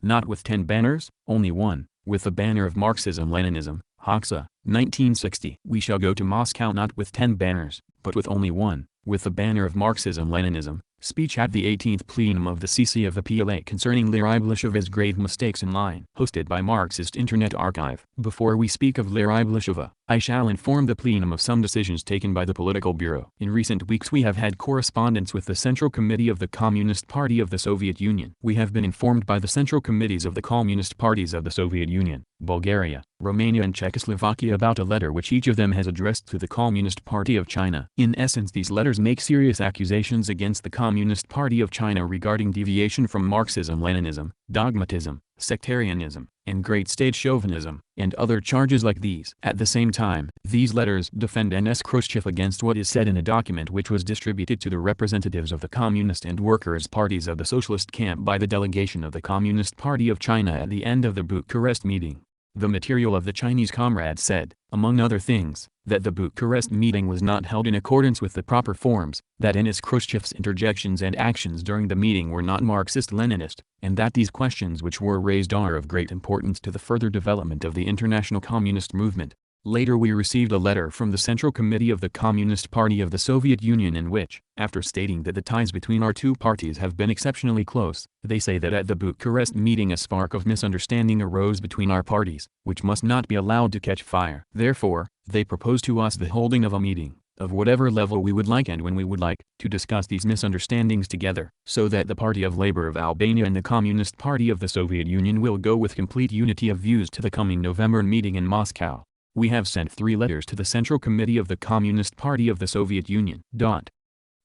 not with 10 banners, only one, with the banner of Marxism Leninism, Hoxha, 1960. We shall go to Moscow not with 10 banners, but with only one, with the banner of Marxism Leninism. Speech at the 18th Plenum of the CC of the PLA concerning Liri Belishova's grave mistakes in line. Hosted by Marxist Internet Archive. Before we speak of Liri Belishova, I shall inform the plenum of some decisions taken by the Political Bureau. In recent weeks we have had correspondence with the Central Committee of the Communist Party of the Soviet Union. We have been informed by the Central Committees of the Communist Parties of the Soviet Union, Bulgaria, Romania and Czechoslovakia about a letter which each of them has addressed to the Communist Party of China. In essence, these letters make serious accusations against the Communist Party of China regarding deviation from Marxism-Leninism, dogmatism, sectarianism, and great state chauvinism, and other charges like these. At the same time, these letters defend NS Khrushchev against what is said in a document which was distributed to the representatives of the Communist and Workers' parties of the Socialist camp by the delegation of the Communist Party of China at the end of the Bucharest meeting. The material of the Chinese comrades said, among other things, that the Bucharest meeting was not held in accordance with the proper forms, that NS Khrushchev's interjections and actions during the meeting were not Marxist-Leninist, and that these questions which were raised are of great importance to the further development of the international communist movement. Later we received a letter from the Central Committee of the Communist Party of the Soviet Union in which, after stating that the ties between our two parties have been exceptionally close, they say that at the Bucharest meeting a spark of misunderstanding arose between our parties, which must not be allowed to catch fire. Therefore, they propose to us the holding of a meeting, of whatever level we would like and when we would like, to discuss these misunderstandings together, so that the Party of Labor of Albania and the Communist Party of the Soviet Union will go with complete unity of views to the coming November meeting in Moscow. We have sent 3 letters to the Central Committee of the Communist Party of the Soviet Union.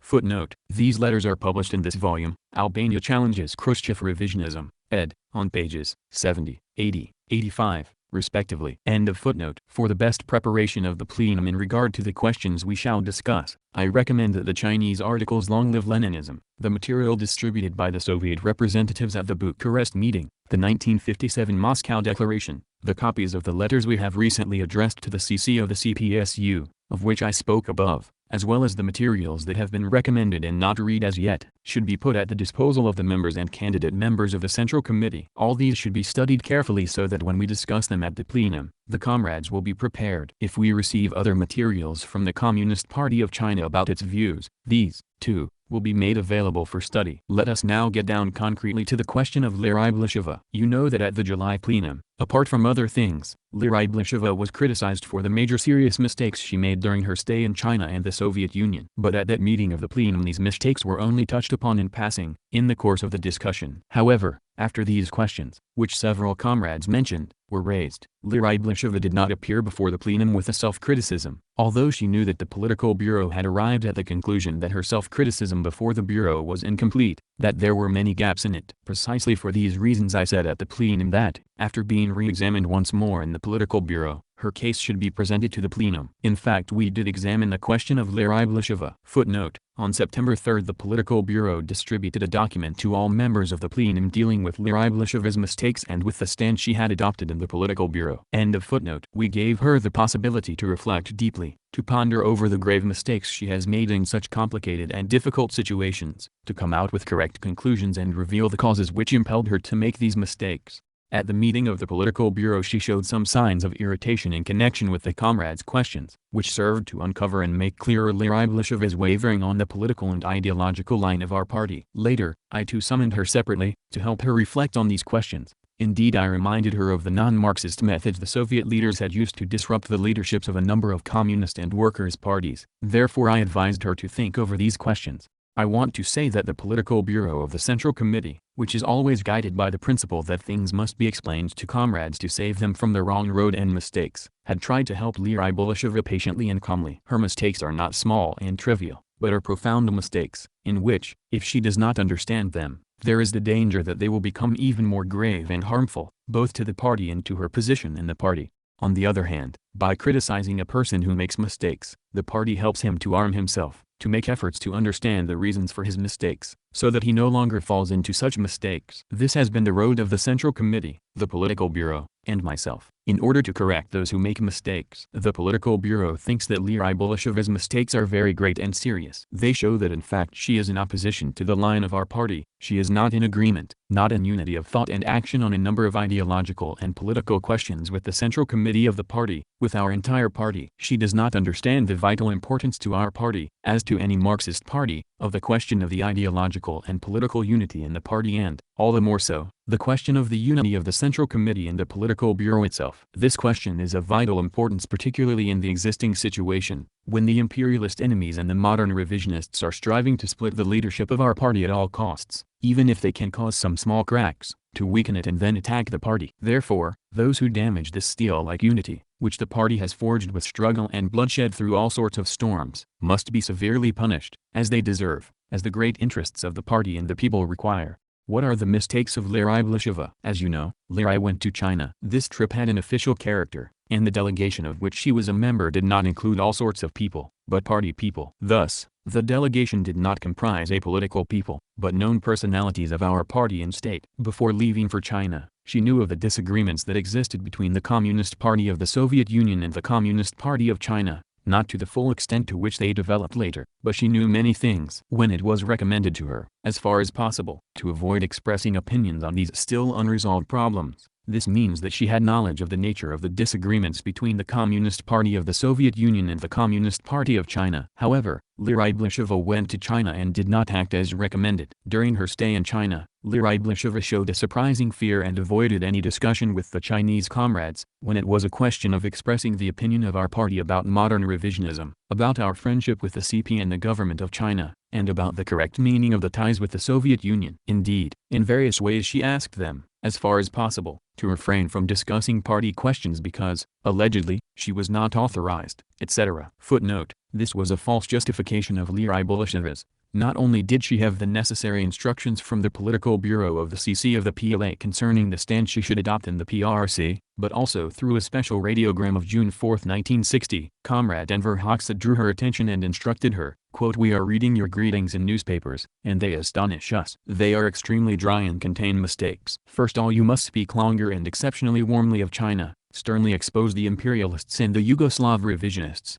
Footnote: these letters are published in this volume, Albania Challenges Khrushchev Revisionism, ed., on pages 70, 80, 85, respectively. End of footnote. For the best preparation of the plenum in regard to the questions we shall discuss, I recommend that the Chinese articles Long Live Leninism, the material distributed by the Soviet representatives at the Bucharest meeting, the 1957 Moscow Declaration, the copies of the letters we have recently addressed to the CC of the CPSU, of which I spoke above, as well as the materials that have been recommended and not read as yet, should be put at the disposal of the members and candidate members of the Central Committee. All these should be studied carefully so that when we discuss them at the plenum, the comrades will be prepared. If we receive other materials from the Communist Party of China about its views, these, too, will be made available for study. Let us now get down concretely to the question of Liri Belishova. You know that at the July plenum, apart from other things, Liri Belishova was criticized for the major serious mistakes she made during her stay in China and the Soviet Union. But at that meeting of the plenum these mistakes were only touched upon in passing, in the course of the discussion. However, after these questions, which several comrades mentioned, were raised, Liri Belishova did not appear before the plenum with a self-criticism, although she knew that the Political Bureau had arrived at the conclusion that her self-criticism before the Bureau was incomplete, that there were many gaps in it. Precisely for these reasons I said at the plenum that, after being re-examined once more in the Political Bureau, her case should be presented to the plenum. In fact, we did examine the question of Liri Belishova. Footnote: on September 3 the Political Bureau distributed a document to all members of the plenum dealing with Liri Belishova's mistakes and with the stand she had adopted in the Political Bureau. End of footnote. We gave her the possibility to reflect deeply, to ponder over the grave mistakes she has made in such complicated and difficult situations, to come out with correct conclusions and reveal the causes which impelled her to make these mistakes. At the meeting of the Political Bureau she showed some signs of irritation in connection with the comrades' questions, which served to uncover and make clearer Liri Belishova's wavering on the political and ideological line of our party. Later, I too summoned her separately, to help her reflect on these questions. Indeed, I reminded her of the non-Marxist methods the Soviet leaders had used to disrupt the leaderships of a number of communist and workers' parties. Therefore I advised her to think over these questions. I want to say that the Political Bureau of the Central Committee, which is always guided by the principle that things must be explained to comrades to save them from the wrong road and mistakes, had tried to help Liri Belishova patiently and calmly. Her mistakes are not small and trivial, but are profound mistakes, in which, if she does not understand them, there is the danger that they will become even more grave and harmful, both to the party and to her position in the party. On the other hand, by criticizing a person who makes mistakes, the party helps him to arm himself, to make efforts to understand the reasons for his mistakes, so that he no longer falls into such mistakes. This has been the road of the Central Committee, the Political Bureau, and myself. In order to correct those who make mistakes, the Political Bureau thinks that Liri Belishova's mistakes are very great and serious. They show that in fact she is in opposition to the line of our party. She is not in agreement, not in unity of thought and action on a number of ideological and political questions with the Central Committee of the party, with our entire party. She does not understand the vital importance to our party, as to any Marxist party, of the question of the ideological and political unity in the party and, all the more so, the question of the unity of the Central Committee and the Political Bureau itself. This question is of vital importance particularly in the existing situation, when the imperialist enemies and the modern revisionists are striving to split the leadership of our party at all costs, even if they can cause some small cracks, to weaken it and then attack the party. Therefore, those who damage this steel-like unity, which the party has forged with struggle and bloodshed through all sorts of storms, must be severely punished, as they deserve, as the great interests of the party and the people require. What are the mistakes of Liri Belishova? As you know, Liri went to China. This trip had an official character, and the delegation of which she was a member did not include all sorts of people, but party people. Thus, the delegation did not comprise apolitical people, but known personalities of our party and state. Before leaving for China, she knew of the disagreements that existed between the Communist Party of the Soviet Union and the Communist Party of China. Not to the full extent to which they developed later, but she knew many things. When it was recommended to her, as far as possible, to avoid expressing opinions on these still unresolved problems, this means that she had knowledge of the nature of the disagreements between the Communist Party of the Soviet Union and the Communist Party of China. However, Liri Belishova went to China and did not act as recommended. During her stay in China, Liri Belishova showed a surprising fear and avoided any discussion with the Chinese comrades, when it was a question of expressing the opinion of our party about modern revisionism, about our friendship with the CP and the government of China, and about the correct meaning of the ties with the Soviet Union. Indeed, in various ways she asked them, as far as possible, to refrain from discussing party questions because, allegedly, she was not authorized, etc. Footnote: this was a false justification of Liri Belishova's. Not only did she have the necessary instructions from the Political Bureau of the CC of the PLA concerning the stand she should adopt in the PRC, but also through a special radiogram of June 4, 1960, Comrade Enver Hoxha drew her attention and instructed her, quote, "We are reading your greetings in newspapers, and they astonish us. They are extremely dry and contain mistakes. First all you must speak longer and exceptionally warmly of China, sternly expose the imperialists and the Yugoslav revisionists.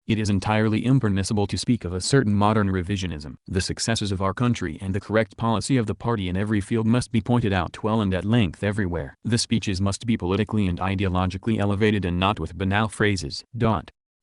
It is entirely impermissible to speak of a certain modern revisionism. The successes of our country and the correct policy of the party in every field must be pointed out well and at length everywhere. The speeches must be politically and ideologically elevated and not with banal phrases.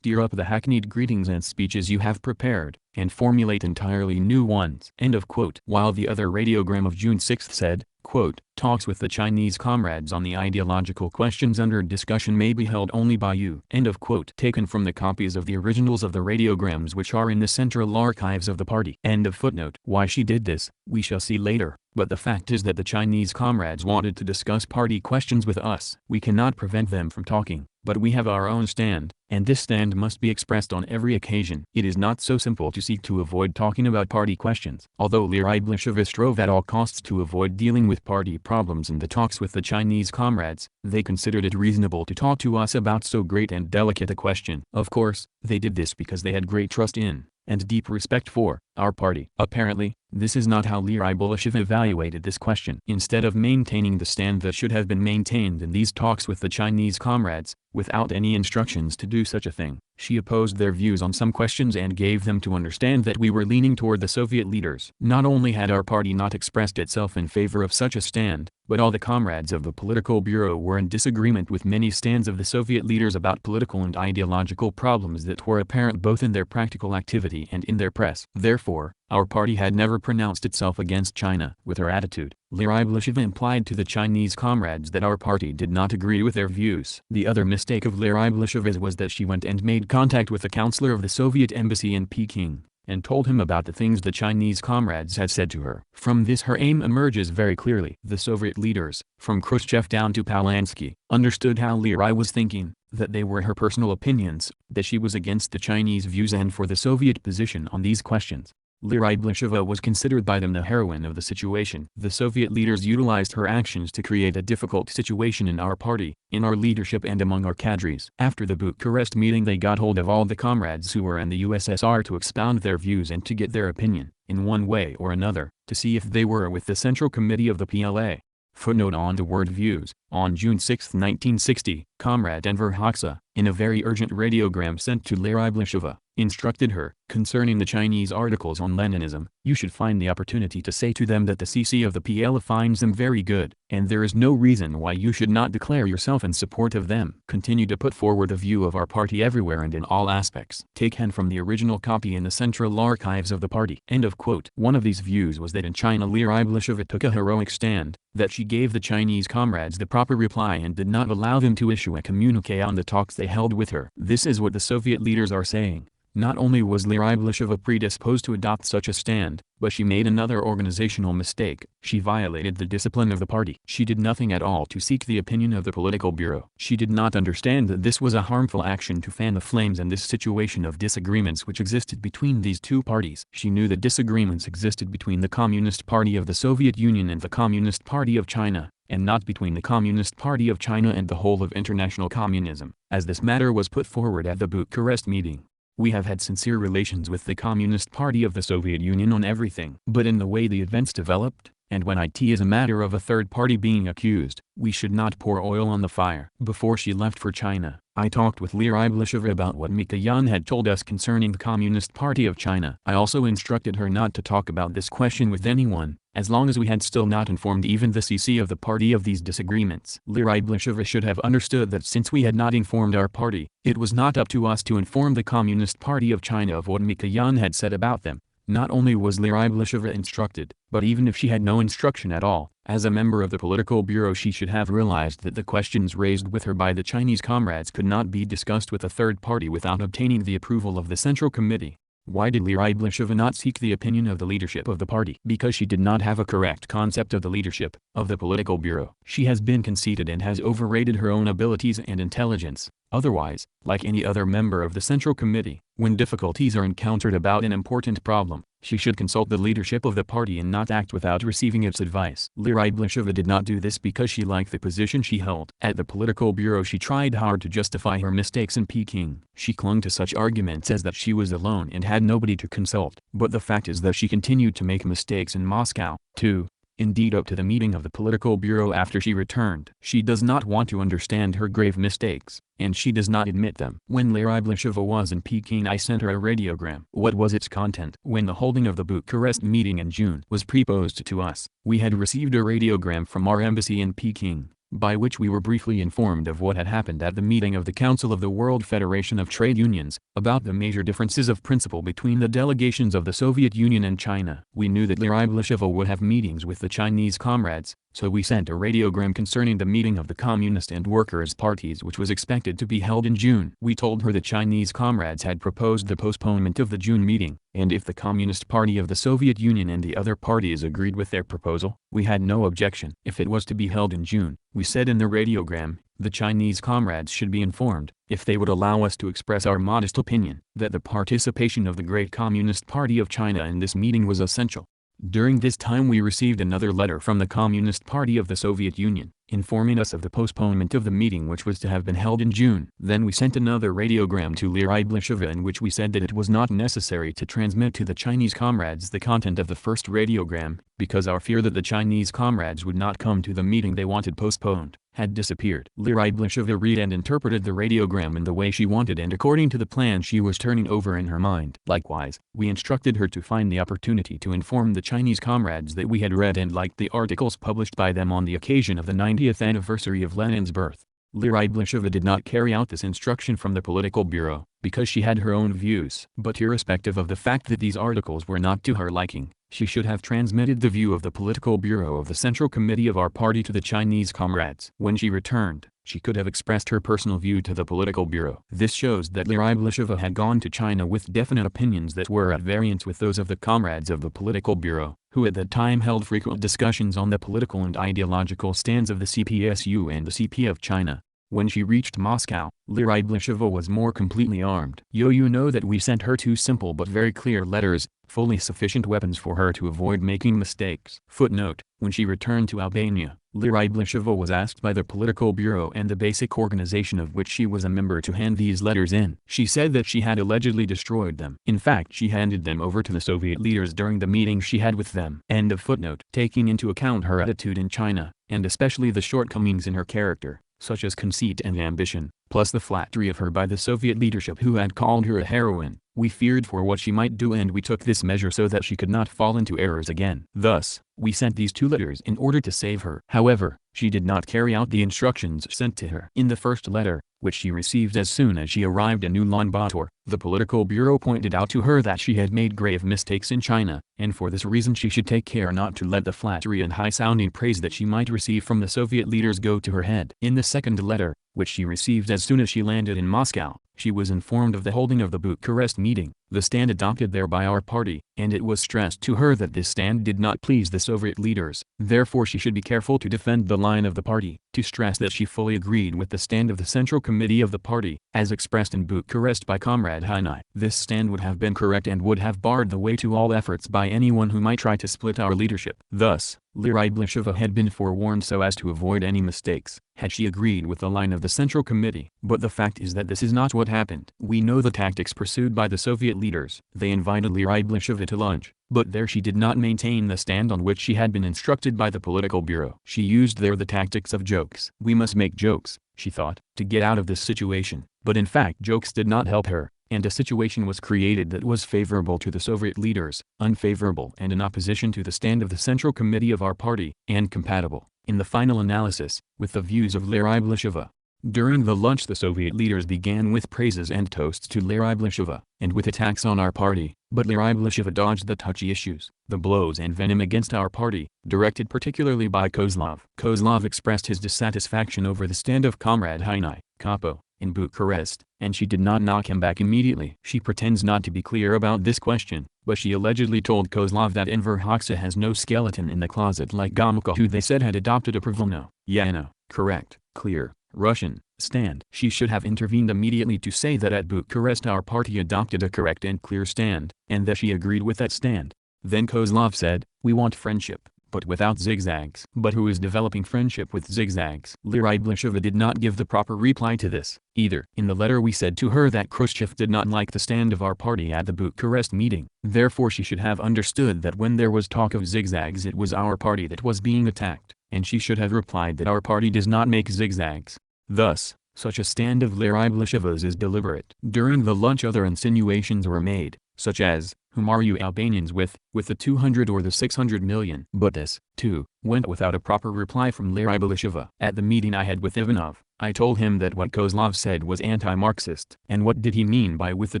Tear up the hackneyed greetings and speeches you have prepared, and formulate entirely new ones." End of quote. While the other radiogram of June 6 said, quote, "Talks with the Chinese comrades on the ideological questions under discussion may be held only by you." End of quote. Taken from the copies of the originals of the radiograms which are in the central archives of the party. End of footnote. Why she did this, we shall see later, but the fact is that the Chinese comrades wanted to discuss party questions with us. We cannot prevent them from talking, but we have our own stand, and this stand must be expressed on every occasion. It is not so simple to seek to avoid talking about party questions. Although Liri Belishova strove at all costs to avoid dealing with party problems in the talks with the Chinese comrades, they considered it reasonable to talk to us about so great and delicate a question. Of course, they did this because they had great trust in, and deep respect for, our party. Apparently, this is not how Liri Belishova evaluated this question. Instead of maintaining the stand that should have been maintained in these talks with the Chinese comrades, without any instructions to do such a thing, she opposed their views on some questions and gave them to understand that we were leaning toward the Soviet leaders. Not only had our party not expressed itself in favor of such a stand, but all the comrades of the Political Bureau were in disagreement with many stands of the Soviet leaders about political and ideological problems that were apparent both in their practical activity and in their press. Therefore, our party had never pronounced itself against China. With her attitude, Liri Belishova implied to the Chinese comrades that our party did not agree with their views. The other mistake of Liri Belishova's was that she went and made contact with the counselor of the Soviet embassy in Peking, and told him about the things the Chinese comrades had said to her. From this her aim emerges very clearly. The Soviet leaders, from Khrushchev down to Polanski, understood how Liri was thinking, that they were her personal opinions, that she was against the Chinese views and for the Soviet position on these questions. Liri Belishova was considered by them the heroine of the situation. The Soviet leaders utilized her actions to create a difficult situation in our party, in our leadership and among our cadres. After the Bucharest meeting they got hold of all the comrades who were in the USSR to expound their views and to get their opinion. in one way or another, to see if they were with the Central Committee of the PLA. Footnote on the word views. On June 6, 1960, Comrade Enver Hoxha, in a very urgent radiogram sent to Liri Belishova, instructed her, concerning the Chinese articles on Leninism, you should find the opportunity to say to them that the CC of the PLA finds them very good, and there is no reason why you should not declare yourself in support of them. Continue to put forward the view of our party everywhere and in all aspects. Taken from the original copy in the Central Archives of the party. End of quote. One of these views was that in China Liri Belishova took a heroic stand, that she gave the Chinese comrades the proper reply and did not allow them to issue a communique on the talks they held with her. This is what the Soviet leaders are saying. Not only was Liri Belishova predisposed to adopt such a stand, but she made another organizational mistake. She violated the discipline of the party. She did nothing at all to seek the opinion of the political bureau. She did not understand that this was a harmful action to fan the flames in this situation of disagreements which existed between these two parties. She knew that disagreements existed between the Communist Party of the Soviet Union and the Communist Party of China, and not between the Communist Party of China and the whole of international communism, as this matter was put forward at the Bucharest meeting. We have had sincere relations with the Communist Party of the Soviet Union on everything. But in the way the events developed, and when it is a matter of a third party being accused, we should not pour oil on the fire. Before she left for China, I talked with Liri Belishova about what Mikoyan had told us concerning the Communist Party of China. I also instructed her not to talk about this question with anyone, as long as we had still not informed even the CC of the party of these disagreements. Liri Belishova should have understood that since we had not informed our party, it was not up to us to inform the Communist Party of China of what Mikoyan had said about them. Not only was Liri Belishova instructed, but even if she had no instruction at all, as a member of the political bureau she should have realized that the questions raised with her by the Chinese comrades could not be discussed with a third party without obtaining the approval of the Central Committee. Why did Liri Belishova not seek the opinion of the leadership of the party? Because she did not have a correct concept of the leadership of the political bureau. She has been conceited and has overrated her own abilities and intelligence. Otherwise, like any other member of the Central Committee, when difficulties are encountered about an important problem, she should consult the leadership of the party and not act without receiving its advice. Liri Belishova did not do this because she liked the position she held. At the political bureau she tried hard to justify her mistakes in Peking. She clung to such arguments as that she was alone and had nobody to consult. But the fact is that she continued to make mistakes in Moscow, too. Indeed, up to the meeting of the political bureau after she returned. She does not want to understand her grave mistakes, and she does not admit them. When Liri Belishova was in Peking, I sent her a radiogram. What was its content? When the holding of the Bucharest meeting in June was proposed to us, we had received a radiogram from our embassy in Peking, by which we were briefly informed of what had happened at the meeting of the Council of the World Federation of Trade Unions, about the major differences of principle between the delegations of the Soviet Union and China. We knew that Liri Belishova would have meetings with the Chinese comrades, so we sent a radiogram concerning the meeting of the Communist and Workers' parties which was expected to be held in June. We told her the Chinese comrades had proposed the postponement of the June meeting, and if the Communist Party of the Soviet Union and the other parties agreed with their proposal, we had no objection. If it was to be held in June, we said in the radiogram, the Chinese comrades should be informed, if they would allow us to express our modest opinion, that the participation of the great Communist Party of China in this meeting was essential. During this time we received another letter from the Communist Party of the Soviet Union, informing us of the postponement of the meeting which was to have been held in June. Then we sent another radiogram to Liri Belishova in which we said that it was not necessary to transmit to the Chinese comrades the content of the first radiogram, because our fear that the Chinese comrades would not come to the meeting they wanted postponed, had disappeared. Liri Belishova read and interpreted the radiogram in the way she wanted and according to the plan she was turning over in her mind. Likewise, we instructed her to find the opportunity to inform the Chinese comrades that we had read and liked the articles published by them on the occasion of the 90th anniversary of Lenin's birth. Liri Belishova did not carry out this instruction from the political bureau, because she had her own views. But irrespective of the fact that these articles were not to her liking, she should have transmitted the view of the political bureau of the Central Committee of our party to the Chinese comrades. When she returned, she could have expressed her personal view to the political bureau. This shows that Liri Belishova had gone to China with definite opinions that were at variance with those of the comrades of the political bureau, who at that time held frequent discussions on the political and ideological stands of the CPSU and the CP of China. When she reached Moscow, Liri Belishova was more completely armed. You know that we sent her two simple but very clear letters, fully sufficient weapons for her to avoid making mistakes. Footnote: when she returned to Albania, Liri Belishova was asked by the political bureau and the basic organization of which she was a member to hand these letters in. She said that she had allegedly destroyed them. In fact, she handed them over to the Soviet leaders during the meeting she had with them. End of footnote. Taking into account her attitude in China, and especially the shortcomings in her character, such as conceit and ambition, plus the flattery of her by the Soviet leadership who had called her a heroine, we feared for what she might do, and we took this measure so that she could not fall into errors again. Thus, we sent these 2 letters in order to save her. However, she did not carry out the instructions sent to her. In the first letter, which she received as soon as she arrived in Ulaanbaatar, the political bureau pointed out to her that she had made grave mistakes in China, and for this reason she should take care not to let the flattery and high-sounding praise that she might receive from the Soviet leaders go to her head. In the second letter, which she received as soon as she landed in Moscow, she was informed of the holding of the Bucharest meeting, the stand adopted there by our party, and it was stressed to her that this stand did not please the Soviet leaders. Therefore she should be careful to defend the line of the party, to stress that she fully agreed with the stand of the Central Committee of the party, as expressed in Bucharest by Comrade Hainai. This stand would have been correct and would have barred the way to all efforts by anyone who might try to split our leadership. Thus, Liri Belishova had been forewarned so as to avoid any mistakes, had she agreed with the line of the Central Committee. But the fact is that this is not what happened. We know the tactics pursued by the Soviet leaders. They invited Liri Belishova to lunch, but there she did not maintain the stand on which she had been instructed by the political bureau. She used there the tactics of jokes. We must make jokes, she thought, to get out of this situation. But in fact jokes did not help her, and a situation was created that was favorable to the Soviet leaders, unfavorable and in opposition to the stand of the Central Committee of our party, and compatible, in the final analysis, with the views of Liri Belishova. During the lunch the Soviet leaders began with praises and toasts to Liri Belishova, and with attacks on our party, but Liri Belishova dodged the touchy issues, the blows and venom against our party, directed particularly by Kozlov. Kozlov expressed his dissatisfaction over the stand of Comrade Hainai, Capo, in Bucharest, and she did not knock him back immediately. She pretends not to be clear about this question, but she allegedly told Kozlov that Enver Hoxha has no skeleton in the closet like Gomulka, who they said had adopted a Pravilno, Yano, correct, clear, Russian, stand. She should have intervened immediately to say that at Bucharest our party adopted a correct and clear stand, and that she agreed with that stand. Then Kozlov said, we want friendship, but without zigzags. But who is developing friendship with zigzags? Liri Belishova did not give the proper reply to this, either. In the letter we said to her that Khrushchev did not like the stand of our party at the Bucharest meeting, therefore she should have understood that when there was talk of zigzags it was our party that was being attacked, and she should have replied that our party does not make zigzags. Thus, such a stand of Liri Belishova's is deliberate. During the lunch other insinuations were made, such as, whom are you Albanians with the 200 or the 600 million? But this, too, went without a proper reply from Liri Belishova. At the meeting I had with Ivanov, I told him that what Kozlov said was anti-Marxist. And what did he mean by with the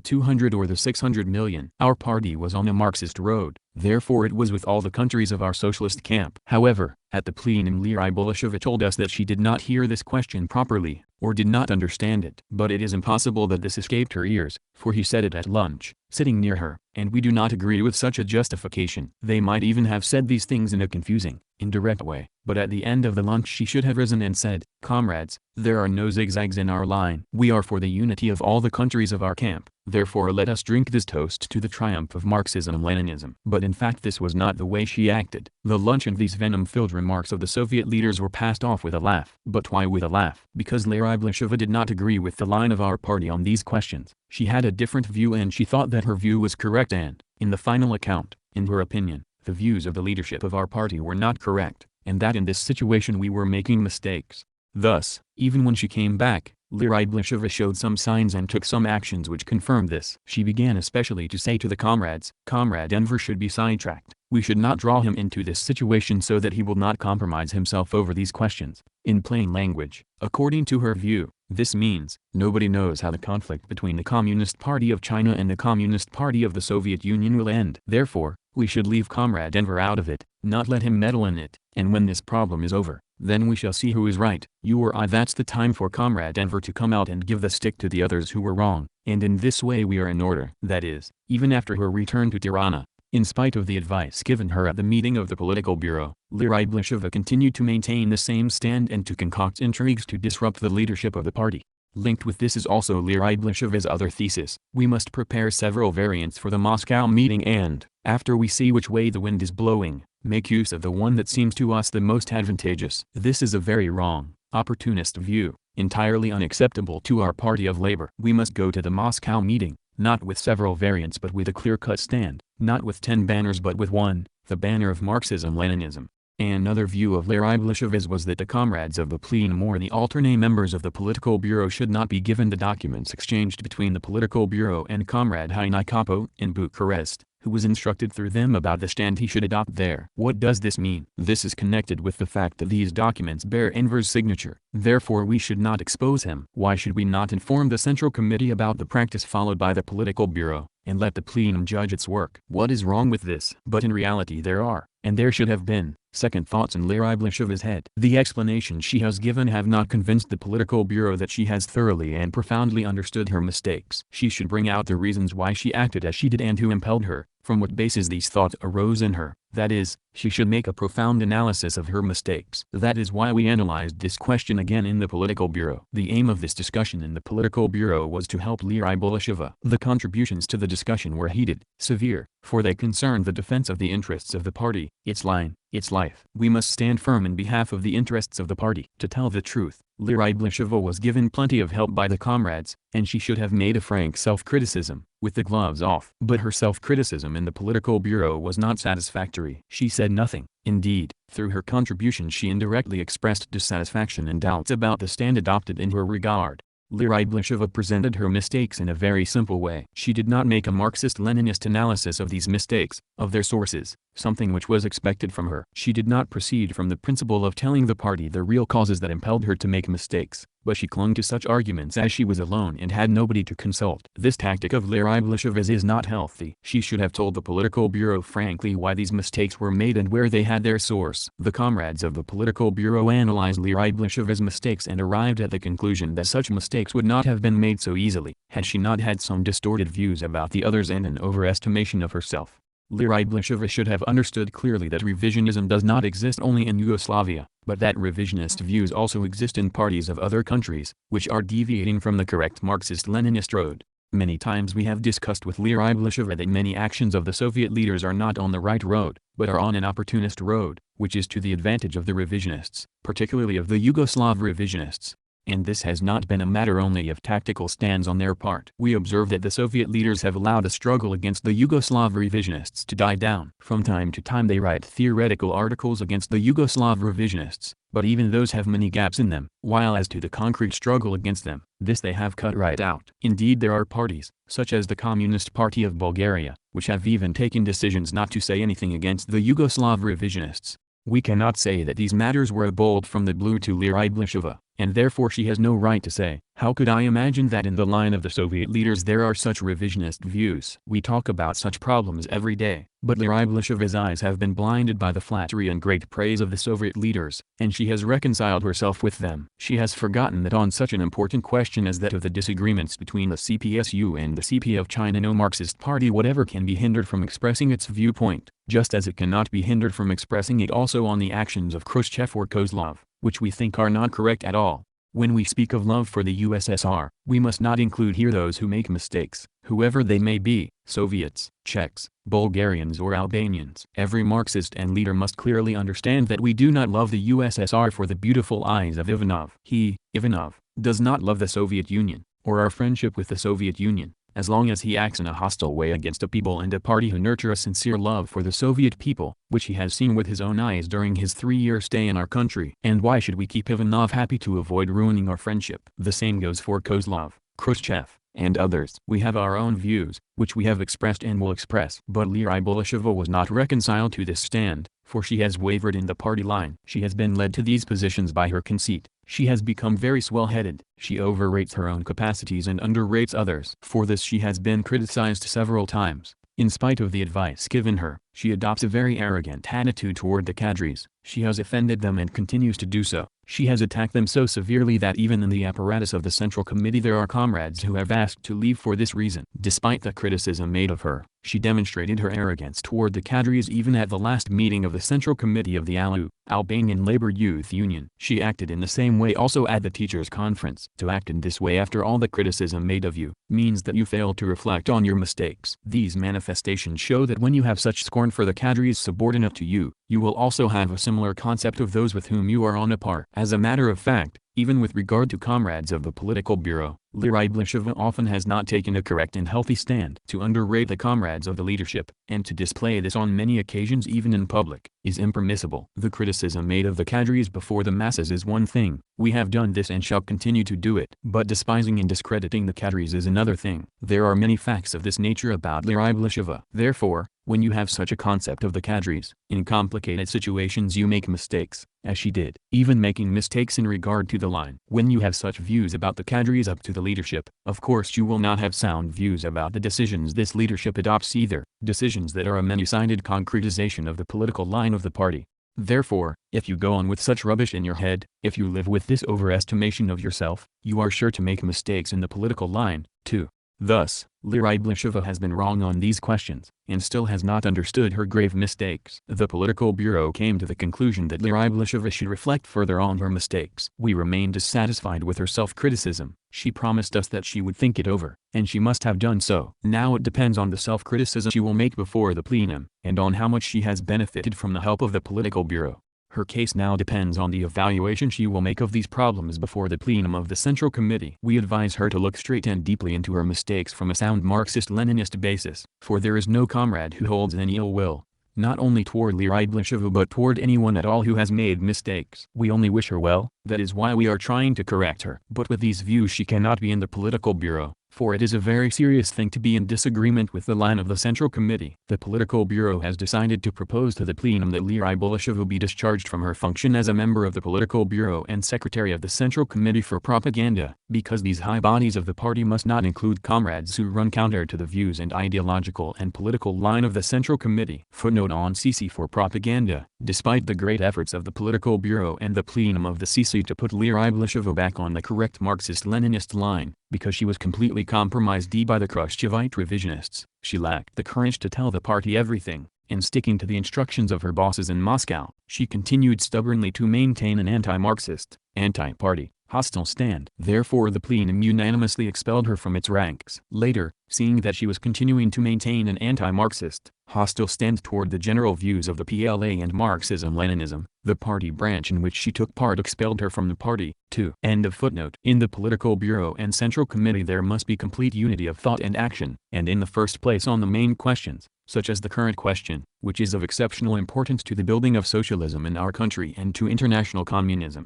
200 or the 600 million? Our party was on a Marxist road, therefore it was with all the countries of our socialist camp. However, at the plenum Liri Belishova told us that she did not hear this question properly, or did not understand it. But it is impossible that this escaped her ears, for he said it at lunch, sitting near her, and we do not agree with such a justification. They might even have said these things in a confusing, indirect way, but at the end of the lunch she should have risen and said, comrades, there are no zigzags in our line. We are for the unity of all the countries of our camp, therefore let us drink this toast to the triumph of Marxism Leninism. But in fact this was not the way she acted. The lunch and these venom-filled remarks of the Soviet leaders were passed off with a laugh. But why with a laugh? Because Liri Belishova did not agree with the line of our party on these questions. She had a different view and she thought that her view was correct and, in the final account, in her opinion, the views of the leadership of our party were not correct, and that in this situation we were making mistakes. Thus, even when she came back, Liri Belishova showed some signs and took some actions which confirmed this. She began especially to say to the comrades, Comrade Enver should be sidetracked. We should not draw him into this situation so that he will not compromise himself over these questions. In plain language, according to her view, this means, nobody knows how the conflict between the Communist Party of China and the Communist Party of the Soviet Union will end. Therefore, we should leave Comrade Enver out of it, not let him meddle in it, and when this problem is over, then we shall see who is right, you or I. That's the time for Comrade Enver to come out and give the stick to the others who were wrong, and in this way we are in order. That is, even after her return to Tirana, in spite of the advice given her at the meeting of the political bureau, Liri Belishova continued to maintain the same stand and to concoct intrigues to disrupt the leadership of the party. Linked with this is also Liri Belishova's other thesis: we must prepare several variants for the Moscow meeting and, after we see which way the wind is blowing, make use of the one that seems to us the most advantageous. This is a very wrong, opportunist view, entirely unacceptable to our Party of Labor. We must go to the Moscow meeting, not with several variants but with a clear-cut stand, not with 10 banners but with one, the banner of Marxism-Leninism. Another view of Liri Belishova's was that the comrades of the Plenum or the alternate members of the Political Bureau should not be given the documents exchanged between the Political Bureau and Comrade Hainikapo in Bucharest, who was instructed through them about the stand he should adopt there. What does this mean? This is connected with the fact that these documents bear Enver's signature, therefore we should not expose him. Why should we not inform the Central Committee about the practice followed by the Political Bureau, and let the Plenum judge its work? What is wrong with this? But in reality there are, and there should have been, second thoughts in Liri Belishova's head. The explanations she has given have not convinced the Political Bureau that she has thoroughly and profoundly understood her mistakes. She should bring out the reasons why she acted as she did and who impelled her, from what basis these thoughts arose in her. That is, she should make a profound analysis of her mistakes. That is why we analyzed this question again in the Political Bureau. The aim of this discussion in the Political Bureau was to help Liri Belishova. The contributions to the discussion were heated, severe, for they concerned the defense of the interests of the party, its line, its life. We must stand firm in behalf of the interests of the party. To tell the truth, Liri Belishova was given plenty of help by the comrades, and she should have made a frank self-criticism, with the gloves off. But her self-criticism in the Political Bureau was not satisfactory. She said nothing. Indeed, through her contribution she indirectly expressed dissatisfaction and doubts about the stand adopted in her regard. Liri Belishova presented her mistakes in a very simple way. She did not make a Marxist-Leninist analysis of these mistakes, of their sources, something which was expected from her. She did not proceed from the principle of telling the party the real causes that impelled her to make mistakes, but she clung to such arguments as she was alone and had nobody to consult. This tactic of Liri Belishova's is not healthy. She should have told the Political Bureau frankly why these mistakes were made and where they had their source. The comrades of the Political Bureau analyzed Liri Belishova's mistakes and arrived at the conclusion that such mistakes would not have been made so easily, had she not had some distorted views about the others and an overestimation of herself. Liri Belishova should have understood clearly that revisionism does not exist only in Yugoslavia, but that revisionist views also exist in parties of other countries, which are deviating from the correct Marxist-Leninist road. Many times we have discussed with Liri Belishova that many actions of the Soviet leaders are not on the right road, but are on an opportunist road, which is to the advantage of the revisionists, particularly of the Yugoslav revisionists. And this has not been a matter only of tactical stands on their part. We observe that the Soviet leaders have allowed a struggle against the Yugoslav revisionists to die down. From time to time they write theoretical articles against the Yugoslav revisionists, but even those have many gaps in them, while as to the concrete struggle against them, this they have cut right out. Indeed there are parties, such as the Communist Party of Bulgaria, which have even taken decisions not to say anything against the Yugoslav revisionists. We cannot say that these matters were bowled from the blue to Liri Belishova, and therefore she has no right to say, "How could I imagine that in the line of the Soviet leaders there are such revisionist views?" We talk about such problems every day, but Liri Belishova's eyes have been blinded by the flattery and great praise of the Soviet leaders, and she has reconciled herself with them. She has forgotten that on such an important question as that of the disagreements between the CPSU and the CP of China no Marxist party whatever can be hindered from expressing its viewpoint, just as it cannot be hindered from expressing it also on the actions of Khrushchev or Kozlov, which we think are not correct at all. When we speak of love for the USSR, we must not include here those who make mistakes, whoever they may be, Soviets, Czechs, Bulgarians or Albanians. Every Marxist and leader must clearly understand that we do not love the USSR for the beautiful eyes of Ivanov. He, Ivanov, does not love the Soviet Union, or our friendship with the Soviet Union, as long as he acts in a hostile way against a people and a party who nurture a sincere love for the Soviet people, which he has seen with his own eyes during his 3-year stay in our country. And why should we keep Ivanov happy to avoid ruining our friendship? The same goes for Kozlov, Khrushchev, and others. We have our own views, which we have expressed and will express. But Liri Belishova was not reconciled to this stand, for she has wavered in the party line. She has been led to these positions by her conceit. She has become very swell-headed. She overrates her own capacities and underrates others. For this she has been criticized several times, in spite of the advice given her. She adopts a very arrogant attitude toward the cadres. She has offended them and continues to do so. She has attacked them so severely that even in the apparatus of the Central Committee there are comrades who have asked to leave for this reason. Despite the criticism made of her, she demonstrated her arrogance toward the cadres even at the last meeting of the Central Committee of the ALU, Albanian Labor Youth Union. She acted in the same way also at the teachers' conference. To act in this way after all the criticism made of you, means that you fail to reflect on your mistakes. These manifestations show that when you have such scorn for the cadres subordinate to you, you will also have a similar concept of those with whom you are on a par. As a matter of fact, even with regard to comrades of the political bureau, Liri Belishova often has not taken a correct and healthy stand. To underrate the comrades of the leadership, and to display this on many occasions even in public, is impermissible. The criticism made of the cadres before the masses is one thing. We have done this and shall continue to do it. But despising and discrediting the cadres is another thing. There are many facts of this nature about Liri Belishova. Therefore, when you have such a concept of the cadres, in complicated situations you make mistakes, as she did, even making mistakes in regard to the line. When you have such views about the cadres up to the leadership, of course you will not have sound views about the decisions this leadership adopts either, decisions that are a many-sided concretization of the political line of the party. Therefore, if you go on with such rubbish in your head, if you live with this overestimation of yourself, you are sure to make mistakes in the political line, too. Thus, Liri Belishova has been wrong on these questions, and still has not understood her grave mistakes. The Political Bureau came to the conclusion that Liri Belishova should reflect further on her mistakes. We remain dissatisfied with her self-criticism. She promised us that she would think it over, and she must have done so. Now it depends on the self-criticism she will make before the plenum, and on how much she has benefited from the help of the Political Bureau. Her case now depends on the evaluation she will make of these problems before the plenum of the Central Committee. We advise her to look straight and deeply into her mistakes from a sound Marxist-Leninist basis, for there is no comrade who holds any ill will, not only toward Liri Belishova but toward anyone at all who has made mistakes. We only wish her well, that is why we are trying to correct her. But with these views she cannot be in the Political Bureau, for it is a very serious thing to be in disagreement with the line of the Central Committee. The Political Bureau has decided to propose to the plenum that Liri Belishova be discharged from her function as a member of the Political Bureau and Secretary of the Central Committee for Propaganda, because these high bodies of the party must not include comrades who run counter to the views and ideological and political line of the Central Committee. Footnote on CC for Propaganda. Despite the great efforts of the Political Bureau and the plenum of the CC to put Liri Belishova back on the correct Marxist-Leninist line, because she was completely compromised by the Khrushchevite revisionists, she lacked the courage to tell the party everything, and sticking to the instructions of her bosses in Moscow, she continued stubbornly to maintain an anti-Marxist, anti-party, hostile stand. Therefore the plenum unanimously expelled her from its ranks. Later, seeing that she was continuing to maintain an anti-Marxist, hostile stand toward the general views of the PLA and Marxism Leninism, the party branch in which she took part expelled her from the party, too. End of footnote. In the Political Bureau and Central Committee there must be complete unity of thought and action, and in the first place on the main questions, such as the current question, which is of exceptional importance to the building of socialism in our country and to international communism.